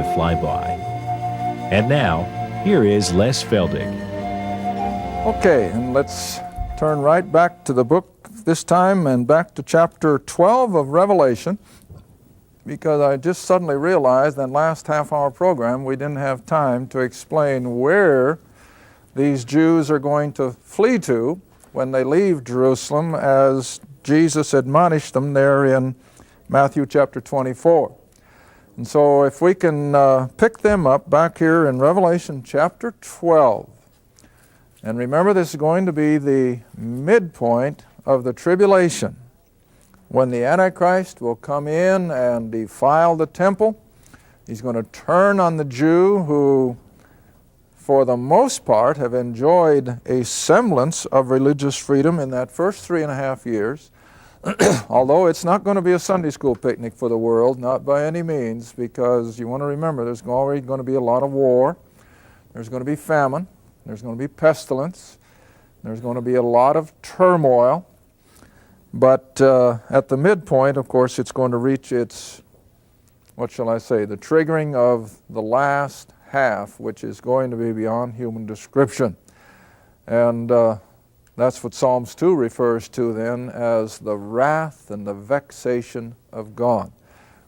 flyby. And now, here is Les Feldick. Okay, and let's turn right back to the book this time and back to chapter 12 of Revelation, because I just suddenly realized that last half-hour program we didn't have time to explain where these Jews are going to flee to when they leave Jerusalem, as Jesus admonished them there in Matthew chapter 24. And so if we can pick them up back here in Revelation chapter 12. And remember, this is going to be the midpoint of the tribulation, when the Antichrist will come in and defile the temple. He's going to turn on the Jew who, for the most part, have enjoyed a semblance of religious freedom in that first 3.5 years. Although it's not going to be a Sunday school picnic for the world, not by any means, because you want to remember there's already going to be a lot of war, there's going to be famine, there's going to be pestilence, there's going to be a lot of turmoil. But at the midpoint, of course, it's going to reach its, what shall I say, the triggering of the last half, which is going to be beyond human description. And that's what Psalms 2 refers to then as the wrath and the vexation of God,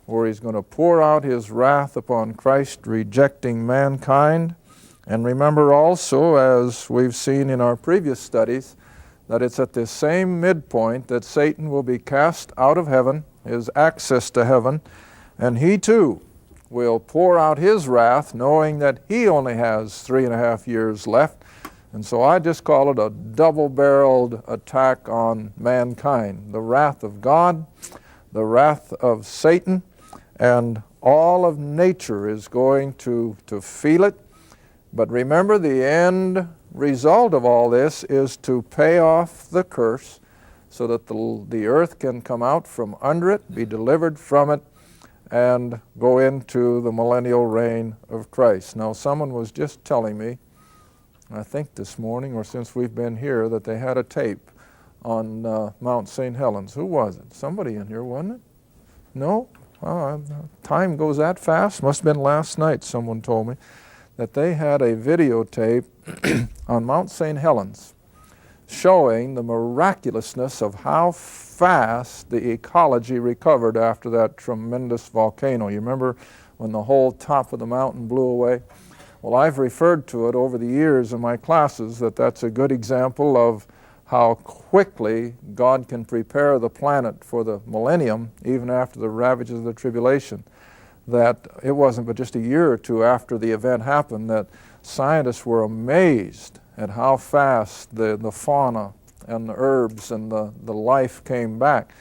where He's going to pour out His wrath upon Christ, rejecting mankind. And remember also, as we've seen in our previous studies, that it's at this same midpoint that Satan will be cast out of heaven, his access to heaven, and he too will pour out his wrath, knowing that he only has 3.5 years left. And so I just call it a double-barreled attack on mankind. The wrath of God, the wrath of Satan, and all of nature is going to feel it. But remember, the end result of all this is to pay off the curse so that the earth can come out from under it, be delivered from it, and go into the millennial reign of Christ. Now, someone was just telling me, I think this morning or since we've been here, that they had a tape on Mount St. Helens. Who was it? Somebody in here, wasn't it? No? Time goes that fast. Must have been last night, someone told me, that they had a videotape on Mount St. Helens showing the miraculousness of how fast the ecology recovered after that tremendous volcano. You remember when the whole top of the mountain blew away? Well, I've referred to it over the years in my classes that that's a good example of how quickly God can prepare the planet for the millennium, even after the ravages of the tribulation. That it wasn't but just a year or two after the event happened that scientists were amazed at how fast the fauna and the herbs and the life came back.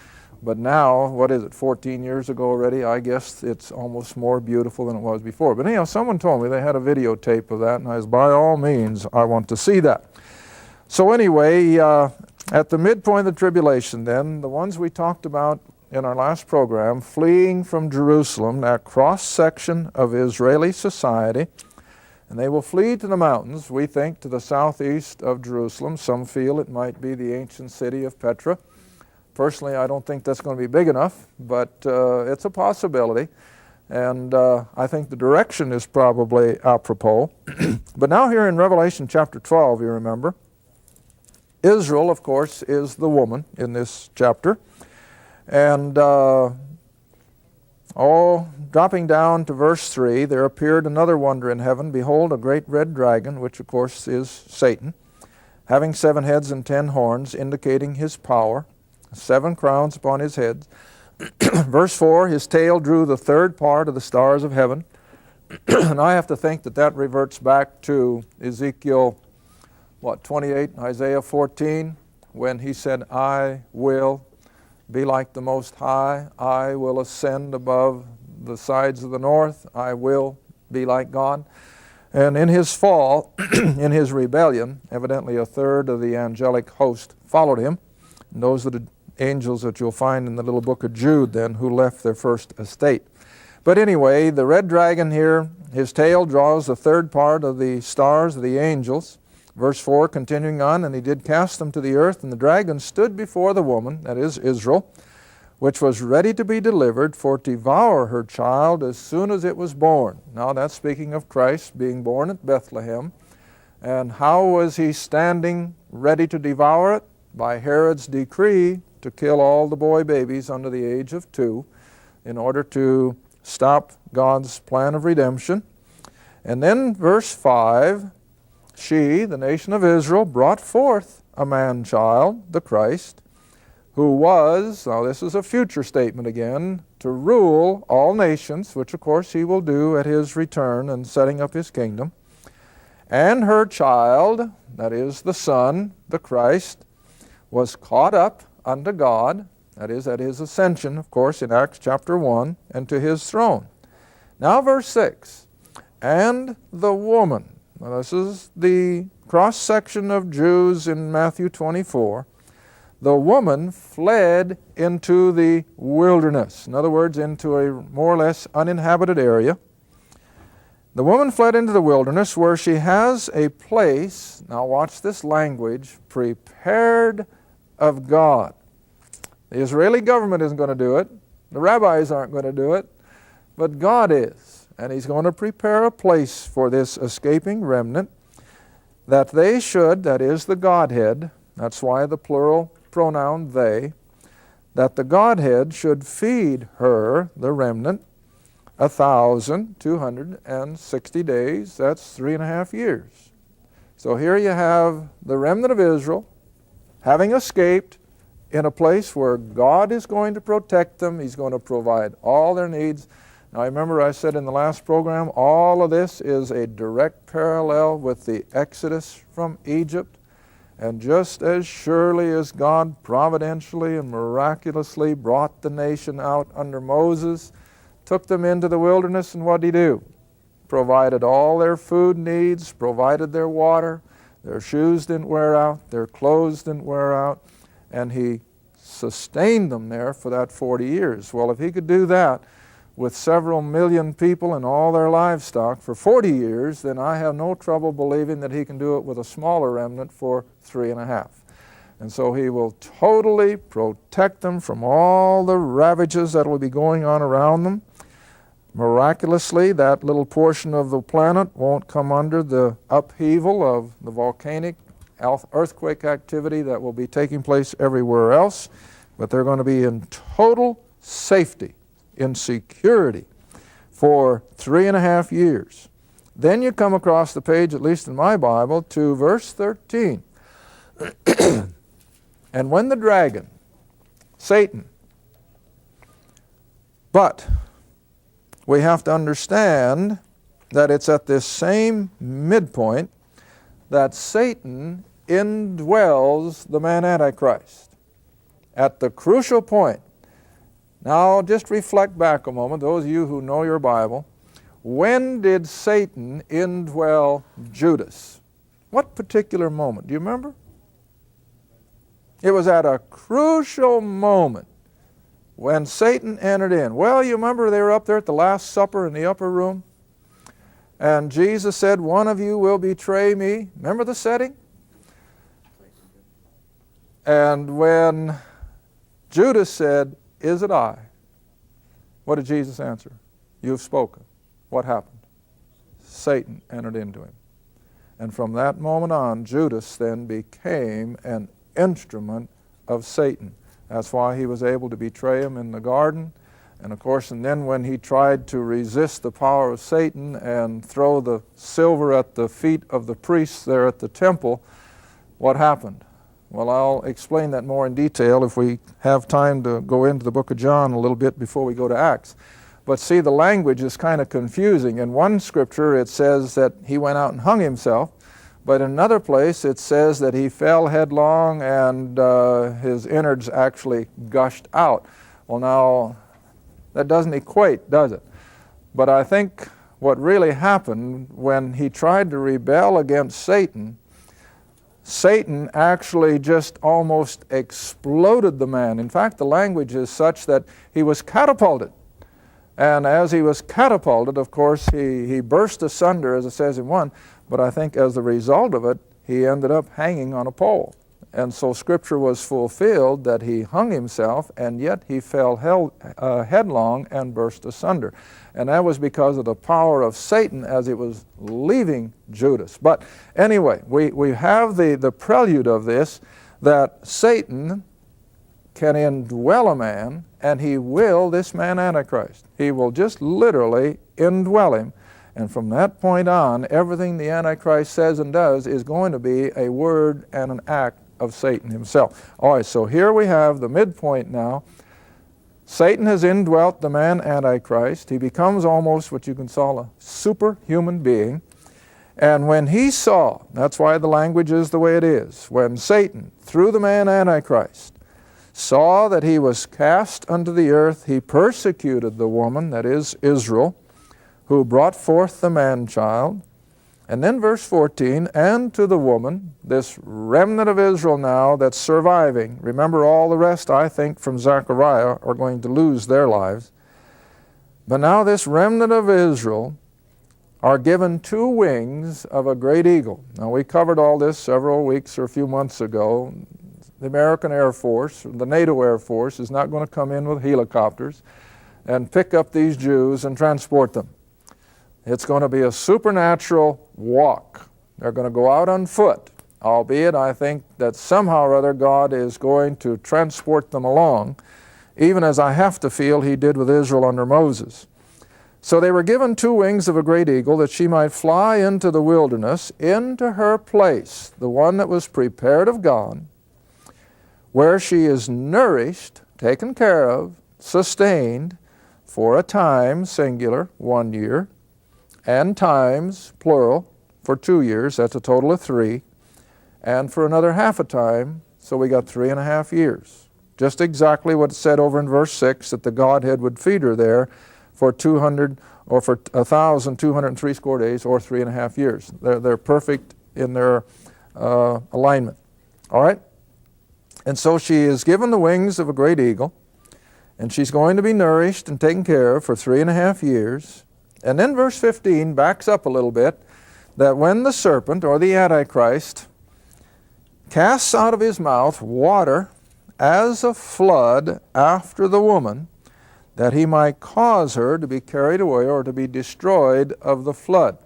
But now, what is it, 14 years ago already? I guess it's almost more beautiful than it was before. But anyhow, someone told me they had a videotape of that, and I was, by all means, I want to see that. So anyway, at the midpoint of the tribulation then, the ones we talked about in our last program, fleeing from Jerusalem, that cross-section of Israeli society, and they will flee to the mountains, we think, to the southeast of Jerusalem. Some feel it might be the ancient city of Petra. Personally, I don't think that's going to be big enough, but it's a possibility. And I think the direction is probably apropos. But now here in Revelation chapter 12, you remember, Israel, of course, is the woman in this chapter. And, dropping down to verse 3, there appeared another wonder in heaven. Behold, a great red dragon, which of course is Satan, having 7 heads and 10 horns, indicating his power, 7 crowns upon his heads. Verse 4, his tail drew the third part of the stars of heaven. And I have to think that that reverts back to Ezekiel, 28, Isaiah 14, when he said, I will be like the Most High. I will ascend above the sides of the north. I will be like God. And in his fall, in his rebellion, evidently a third of the angelic host followed him. And those are the angels that you'll find in the little book of Jude then, who left their first estate. But anyway, the red dragon here, his tail draws the third part of the stars of the angels. Verse 4, continuing on, and he did cast them to the earth, and the dragon stood before the woman, that is Israel, which was ready to be delivered, for to devour her child as soon as it was born. Now that's speaking of Christ being born at Bethlehem. And how was he standing ready to devour it? By Herod's decree to kill all the boy babies under the age of 2 in order to stop God's plan of redemption. And then verse 5, she, the nation of Israel, brought forth a man-child, the Christ, who was, now this is a future statement again, to rule all nations, which of course he will do at his return and setting up his kingdom. And her child, that is the Son, the Christ, was caught up unto God, that is at his ascension, of course, in Acts chapter 1, and to his throne. Now verse 6, and the woman, now this is the cross-section of Jews in Matthew 24, the woman fled into the wilderness. In other words, into a more or less uninhabited area. The woman fled into the wilderness where she has a place, now watch this language, prepared of God. The Israeli government isn't going to do it. The rabbis aren't going to do it. But God is. And he's going to prepare a place for this escaping remnant that they should, that is the Godhead, that's why the plural pronoun they, that the Godhead should feed her, the remnant, 1,260 days. That's 3.5 years. So here you have the remnant of Israel having escaped in a place where God is going to protect them. He's going to provide all their needs. Now, remember I said in the last program, all of this is a direct parallel with the Exodus from Egypt. And just as surely as God providentially and miraculously brought the nation out under Moses, took them into the wilderness, and what did he do? Provided all their food needs, provided their water, their shoes didn't wear out, their clothes didn't wear out, and he sustained them there for that 40 years. Well, if he could do that with several million people and all their livestock for 40 years, then I have no trouble believing that he can do it with a smaller remnant for 3.5. And so he will totally protect them from all the ravages that will be going on around them. Miraculously, that little portion of the planet won't come under the upheaval of the volcanic earthquake activity that will be taking place everywhere else, but they're going to be in total safety, in security, for 3.5 years. Then you come across the page, at least in my Bible, to verse 13. And when the dragon, Satan, but we have to understand that it's at this same midpoint that Satan indwells the man Antichrist. At the crucial point. Now just reflect back a moment, those of you who know your Bible. When did Satan indwell Judas? What particular moment? Do you remember? It was at a crucial moment when Satan entered in. Well, you remember they were up there at the Last Supper in the upper room? And Jesus said, one of you will betray me. Remember the setting? And when Judas said, is it I? What did Jesus answer? You've spoken. What happened? Satan entered into him. And from that moment on, Judas then became an instrument of Satan. That's why he was able to betray him in the garden. And of course, and then when he tried to resist the power of Satan and throw the silver at the feet of the priests there at the temple, what happened? Well, I'll explain that more in detail if we have time to go into the book of John a little bit before we go to Acts. But see, the language is kind of confusing. In one scripture it says that he went out and hung himself, but in another place it says that he fell headlong and his innards actually gushed out. Well, now, that doesn't equate, does it? But I think what really happened when he tried to rebel against Satan, Satan actually just almost exploded the man. In fact, the language is such that he was catapulted. And as he was catapulted, of course, he burst asunder, as it says in one, but I think as a result of it, he ended up hanging on a pole. And so Scripture was fulfilled that he hung himself, and yet he fell headlong and burst asunder. And that was because of the power of Satan as it was leaving Judas. But anyway, we have the prelude of this, that Satan can indwell a man, and he will, this man Antichrist. He will just literally indwell him. And from that point on, everything the Antichrist says and does is going to be a word and an act of Satan himself. All right, so here we have the midpoint now. Satan has indwelt the man Antichrist. He becomes almost what you can call a superhuman being. And when he saw, that's why the language is the way it is, when Satan, through the man Antichrist, saw that he was cast unto the earth, he persecuted the woman, that is Israel, who brought forth the man-child. And then verse 14, and to the woman, this remnant of Israel now that's surviving. Remember, all the rest, I think, from Zechariah are going to lose their lives. But now this remnant of Israel are given 2 wings of a great eagle. Now, we covered all this several weeks or a few months ago. The American Air Force, the NATO Air Force, is not going to come in with helicopters and pick up these Jews and transport them. It's going to be a supernatural walk. They're going to go out on foot, albeit I think that somehow or other God is going to transport them along, even as I have to feel he did with Israel under Moses. So they were given 2 wings of a great eagle, that she might fly into the wilderness, into her place, the one that was prepared of God, where she is nourished, taken care of, sustained, for a time, singular, 1 year, and times, plural, for 2 years, that's a total of 3, and for another half a time, so we got 3.5 years. Just exactly what it said over in verse 6, that the Godhead would feed her there for 200 or for 1,203 days, or 3.5 years. They're perfect in their alignment. All right? And so she is given the wings of a great eagle, and she's going to be nourished and taken care of for 3.5 years. And then verse 15 backs up a little bit, that when the serpent, or the Antichrist, casts out of his mouth water as a flood after the woman, that he might cause her to be carried away or to be destroyed of the flood.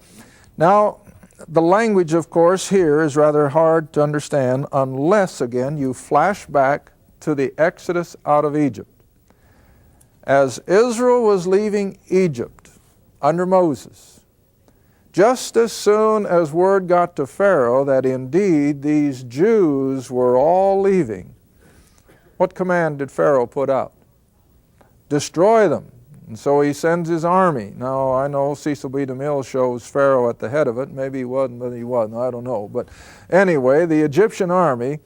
Now, the language, of course, here is rather hard to understand unless, again, you flash back to the Exodus out of Egypt. As Israel was leaving Egypt under Moses, just as soon as word got to Pharaoh that indeed these Jews were all leaving, what command did Pharaoh put out? Destroy them. And so he sends his army. Now, I know Cecil B. DeMille shows Pharaoh at the head of it. Maybe he wasn't, but he wasn't. I don't know. But anyway, the Egyptian army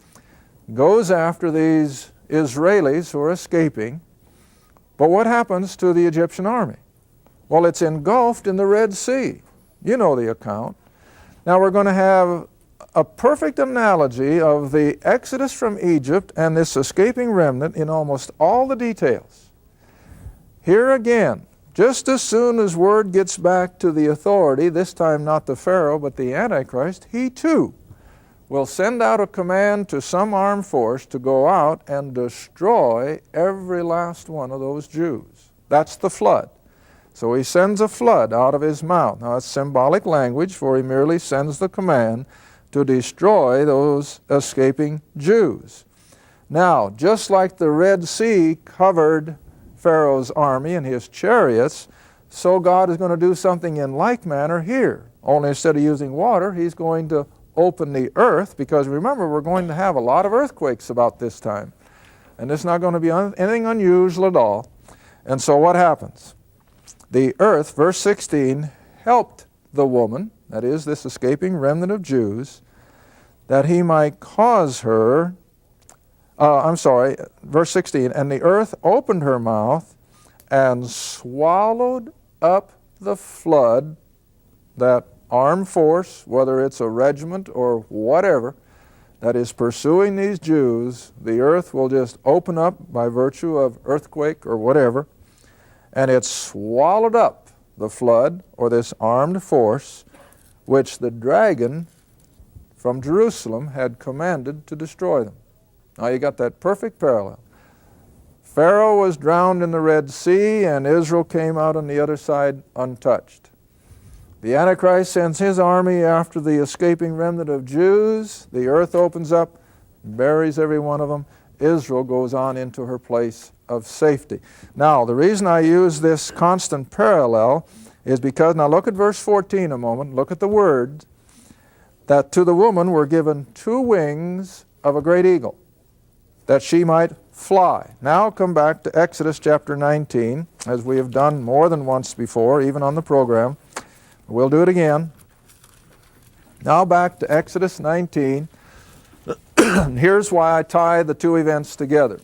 goes after these Israelis who are escaping. But what happens to the Egyptian army? Well, it's engulfed in the Red Sea. You know the account. Now we're going to have a perfect analogy of the Exodus from Egypt and this escaping remnant in almost all the details. Here again, just as soon as word gets back to the authority, this time not the Pharaoh but the Antichrist, he too will send out a command to some armed force to go out and destroy every last one of those Jews. That's the flood. So he sends a flood out of his mouth. Now it's symbolic language, for he merely sends the command to destroy those escaping Jews. Now, just like the Red Sea covered Pharaoh's army and his chariots, so God is going to do something in like manner here. Only instead of using water, he's going to open the earth, because remember, we're going to have a lot of earthquakes about this time. And it's not going to be anything unusual at all. And so what happens? The earth, verse 16, helped the woman, that is, this escaping remnant of Jews, that he might cause her, verse 16, and the earth opened her mouth and swallowed up the flood, that armed force, whether it's a regiment or whatever, that is pursuing these Jews. The earth will just open up by virtue of earthquake or whatever, and it swallowed up the flood, or this armed force, which the dragon from Jerusalem had commanded to destroy them. Now you got that perfect parallel. Pharaoh was drowned in the Red Sea, and Israel came out on the other side untouched. The Antichrist sends his army after the escaping remnant of Jews. The earth opens up, buries every one of them. Israel goes on into her place of safety. Now, the reason I use this constant parallel is because, now look at verse 14 a moment, look at the word, that to the woman were given 2 wings of a great eagle, that she might fly. Now come back to Exodus chapter 19, as we have done more than once before, even on the program. We'll do it again. Now back to Exodus 19. Here's why I tie the 2 events together.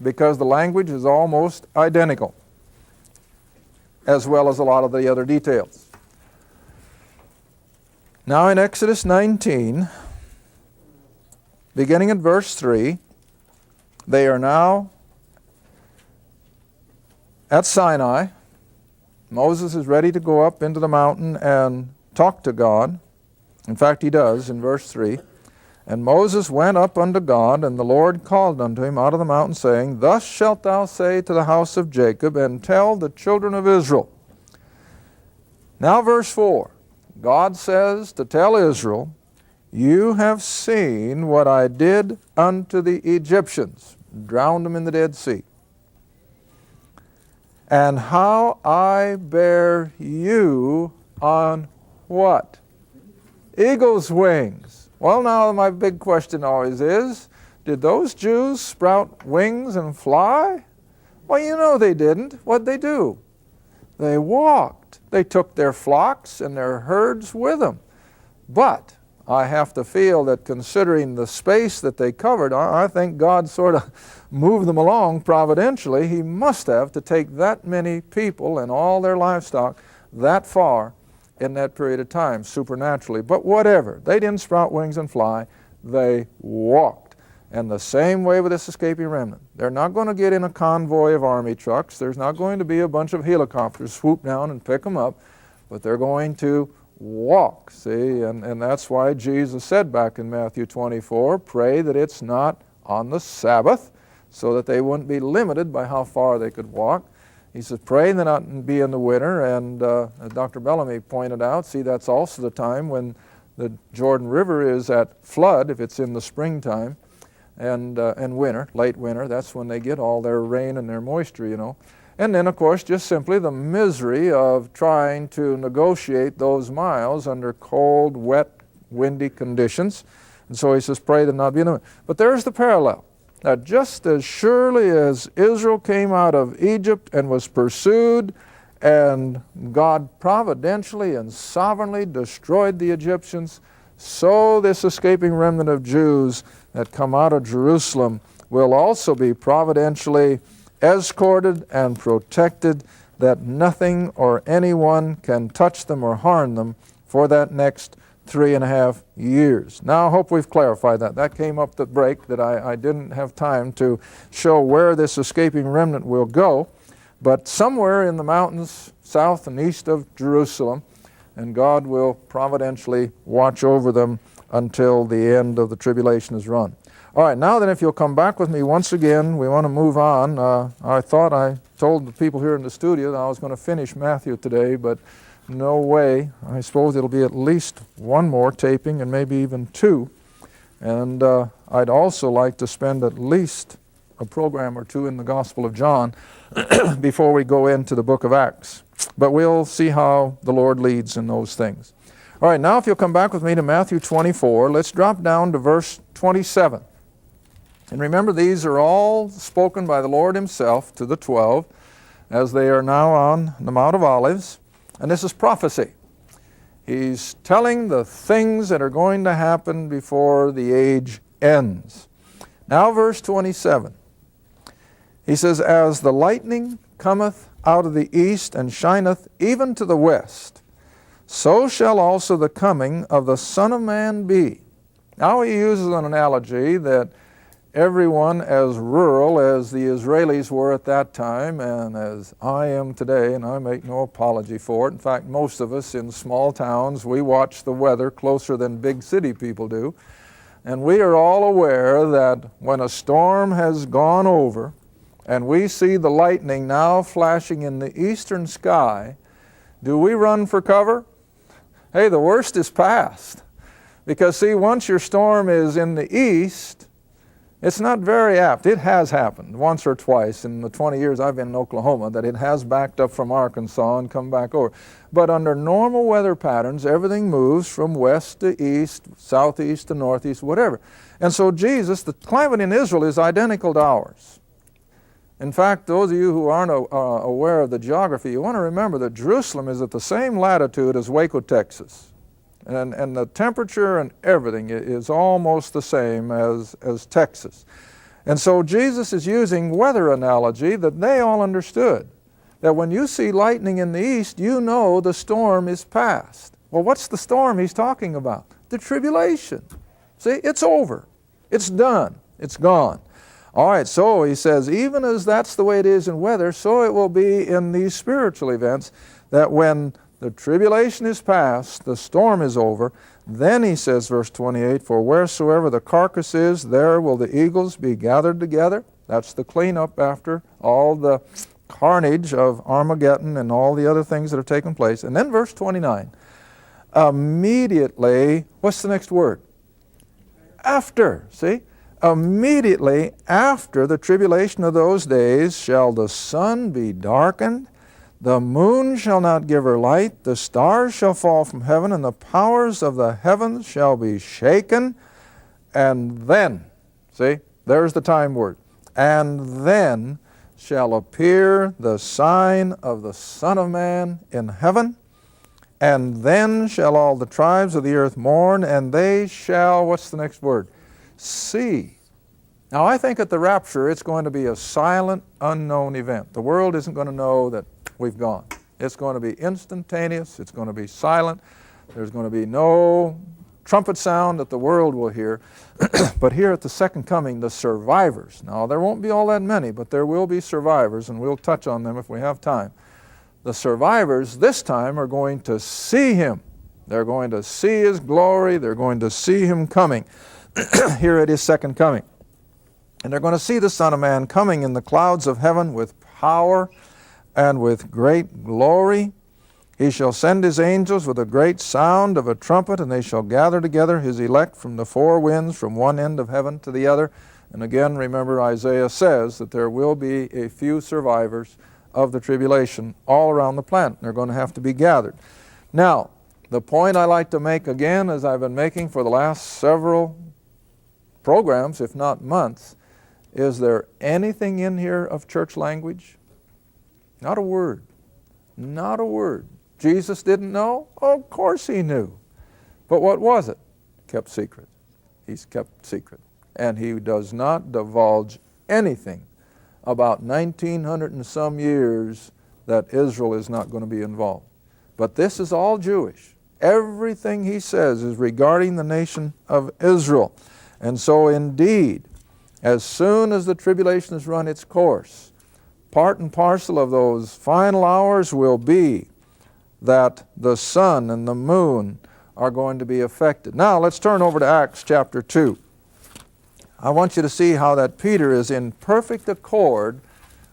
Because the language is almost identical, as well as a lot of the other details. Now in Exodus 19, beginning at verse 3, they are now at Sinai. Moses is ready to go up into the mountain and talk to God. In fact, he does in verse 3. And Moses went up unto God, and the Lord called unto him out of the mountain, saying, Thus shalt thou say to the house of Jacob, and tell the children of Israel. Now verse 4. God says to tell Israel, You have seen what I did unto the Egyptians, drowned them in the Dead Sea, and how I bear you on what? Eagle's wings. Well, now my big question always is, did those Jews sprout wings and fly? Well, you know they didn't. What'd they do? They walked. They took their flocks and their herds with them. But I have to feel that considering the space that they covered, I think God sort of moved them along providentially. He must have to take that many people and all their livestock that far in that period of time, supernaturally. But whatever. They didn't sprout wings and fly. They walked. And the same way with this escaping remnant. They're not going to get in a convoy of army trucks. There's not going to be a bunch of helicopters swoop down and pick them up. But they're going to walk, see? And that's why Jesus said back in Matthew 24, pray that it's not on the Sabbath, so that they wouldn't be limited by how far they could walk. He says, pray that not be in the winter, and as Dr. Bellamy pointed out, see, that's also the time when the Jordan River is at flood, if it's in the springtime, and winter, late winter. That's when they get all their rain and their moisture, you know. And then, of course, just simply the misery of trying to negotiate those miles under cold, wet, windy conditions. And so he says, pray that not be in the winter. But there's the parallel. That just as surely as Israel came out of Egypt and was pursued, and God providentially and sovereignly destroyed the Egyptians, so this escaping remnant of Jews that come out of Jerusalem will also be providentially escorted and protected, that nothing or anyone can touch them or harm them for that next 3.5 years. Now I hope we've clarified that. That came up the break that I didn't have time to show where this escaping remnant will go, but somewhere in the mountains south and east of Jerusalem, and God will providentially watch over them until the end of the tribulation is run. All right, now then, if you'll come back with me once again, we want to move on. I thought I told the people here in the studio that I was going to finish Matthew today, but no way. I suppose it'll be at least one more taping and maybe even 2. And I'd also like to spend at least a program or 2 in the Gospel of John before we go into the book of Acts. But we'll see how the Lord leads in those things. All right, now if you'll come back with me to Matthew 24, let's drop down to verse 27. And remember, these are all spoken by the Lord himself to the 12 as they are now on the Mount of Olives. And this is prophecy. He's telling the things that are going to happen before the age ends. Now verse 27. He says, As the lightning cometh out of the east and shineth even to the west, so shall also the coming of the Son of Man be. Now he uses an analogy that everyone as rural as the Israelis were at that time and as I am today, and I make no apology for it. In fact, most of us in small towns, we watch the weather closer than big city people do. And we are all aware that when a storm has gone over and we see the lightning now flashing in the eastern sky, do we run for cover? Hey, the worst is past. Because see, once your storm is in the east, it's not very apt. It has happened once or twice in the 20 years I've been in Oklahoma that it has backed up from Arkansas and come back over. But under normal weather patterns, everything moves from west to east, southeast to northeast, whatever. And so Jesus, the climate in Israel is identical to ours. In fact, those of you who aren't aware of the geography, you want to remember that Jerusalem is at the same latitude as Waco, Texas. And the temperature and everything is almost the same as Texas. And so Jesus is using weather analogy that they all understood. That when you see lightning in the east, you know the storm is past. Well, what's the storm he's talking about? The tribulation. See, it's over. It's done. It's gone. All right, so he says, even as that's the way it is in weather, so it will be in these spiritual events, that when the tribulation is past, the storm is over. Then he says, verse 28, for wheresoever the carcass is, there will the eagles be gathered together. That's the cleanup after all the carnage of Armageddon and all the other things that have taken place. And then verse 29, immediately, what's the next word? After, see? Immediately after the tribulation of those days shall the sun be darkened, the moon shall not give her light, the stars shall fall from heaven, and the powers of the heavens shall be shaken. And then, see, there's the time word, and then shall appear the sign of the Son of Man in heaven, and then shall all the tribes of the earth mourn, and they shall, what's the next word? See. Now I think at the rapture it's going to be a silent, unknown event. The world isn't going to know that we've gone. It's going to be instantaneous. It's going to be silent. There's going to be no trumpet sound that the world will hear. But here at the second coming, the survivors, now there won't be all that many, but there will be survivors, and we'll touch on them if we have time. The survivors this time are going to see him. They're going to see his glory. They're going to see him coming here at his second coming. And they're going to see the Son of Man coming in the clouds of heaven with power and with great glory. He shall send his angels with a great sound of a trumpet, and they shall gather together his elect from the four winds, from one end of heaven to the other. And again, remember, Isaiah says that there will be a few survivors of the tribulation all around the planet. They're going to have to be gathered. Now, the point I like to make again, as I've been making for the last several programs, if not months, is there anything in here of church language? Not a word. Not a word. Jesus didn't know? Oh, of course he knew. But what was it? Kept secret. He's kept secret. And he does not divulge anything about 1900 and some years that Israel is not going to be involved. But this is all Jewish. Everything he says is regarding the nation of Israel. And so indeed, as soon as the tribulation has run its course, part and parcel of those final hours will be that the sun and the moon are going to be affected. Now let's turn over to Acts chapter 2. I want you to see how that Peter is in perfect accord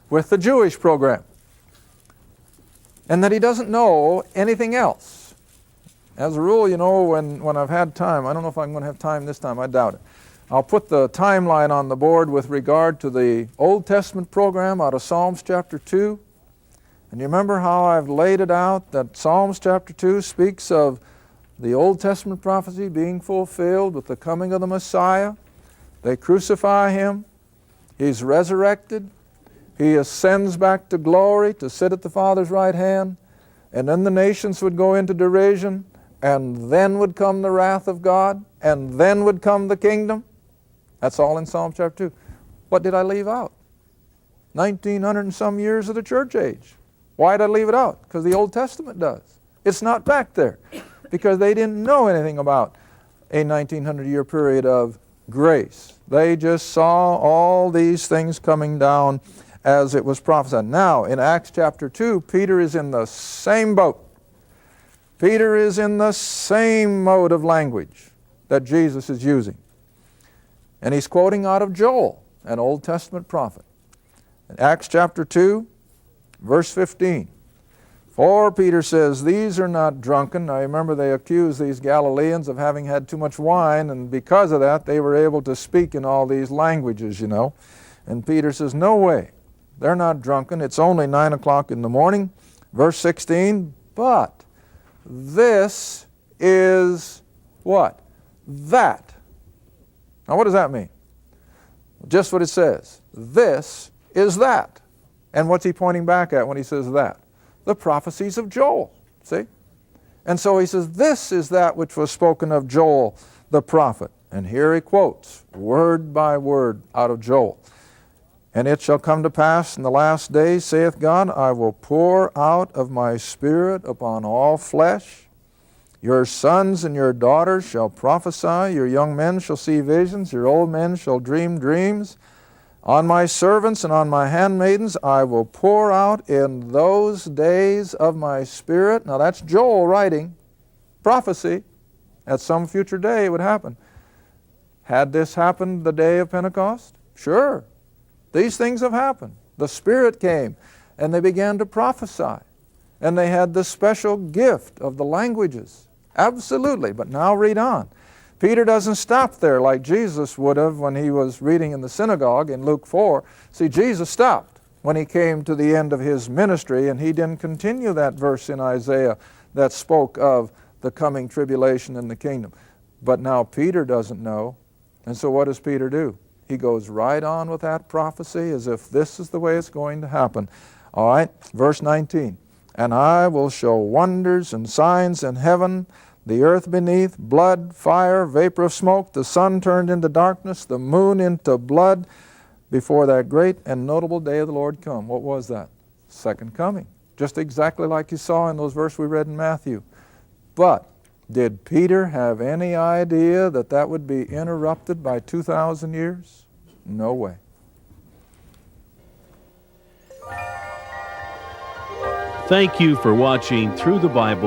with the Jewish program, and that he doesn't know anything else. As a rule, you know, when I've had time, I don't know if I'm going to have time this time, I doubt it. I'll put the timeline on the board with regard to the Old Testament program out of Psalms chapter 2. And you remember how I've laid it out, that Psalms chapter 2 speaks of the Old Testament prophecy being fulfilled with the coming of the Messiah. They crucify him. He's resurrected. He ascends back to glory to sit at the Father's right hand. And then the nations would go into derision. And then would come the wrath of God. And then would come the kingdom. That's all in Psalm chapter 2. What did I leave out? 1900 and some years of the church age. Why did I leave it out? Because the Old Testament does. It's not back there. Because they didn't know anything about a 1900-year period of grace. They just saw all these things coming down as it was prophesied. Now, in Acts chapter 2, Peter is in the same boat. Peter is in the same mode of language that Jesus is using. And he's quoting out of Joel, an Old Testament prophet. In Acts chapter 2, verse 15. For, Peter says, these are not drunken. Now remember, they accused these Galileans of having had too much wine, and because of that they were able to speak in all these languages, you know. And Peter says, no way. They're not drunken. It's only 9 o'clock in the morning. Verse 16, but this is what? That. Now what does that mean? Just what it says. This is that. And what's he pointing back at when he says that? The prophecies of Joel, see? And so he says, this is that which was spoken of Joel the prophet. And here he quotes word by word out of Joel. And it shall come to pass in the last days, saith God, I will pour out of my Spirit upon all flesh. Your sons and your daughters shall prophesy, your young men shall see visions, your old men shall dream dreams. On my servants and on my handmaidens I will pour out in those days of my Spirit. Now that's Joel writing prophecy. At some future day it would happen. Had this happened the day of Pentecost? Sure. These things have happened. The Spirit came and they began to prophesy. And they had the special gift of the languages. Absolutely. But now read on. Peter doesn't stop there like Jesus would have when he was reading in the synagogue in Luke 4. See, Jesus stopped when he came to the end of his ministry, and he didn't continue that verse in Isaiah that spoke of the coming tribulation in the kingdom. But now Peter doesn't know, and so what does Peter do? He goes right on with that prophecy as if this is the way it's going to happen. All right, verse 19. And I will show wonders and signs in heaven, the earth beneath, blood, fire, vapor of smoke, the sun turned into darkness, the moon into blood, before that great and notable day of the Lord come. What was that? Second coming. Just exactly like you saw in those verses we read in Matthew. But did Peter have any idea that that would be interrupted by 2,000 years? No way. Thank you for watching Through the Bible.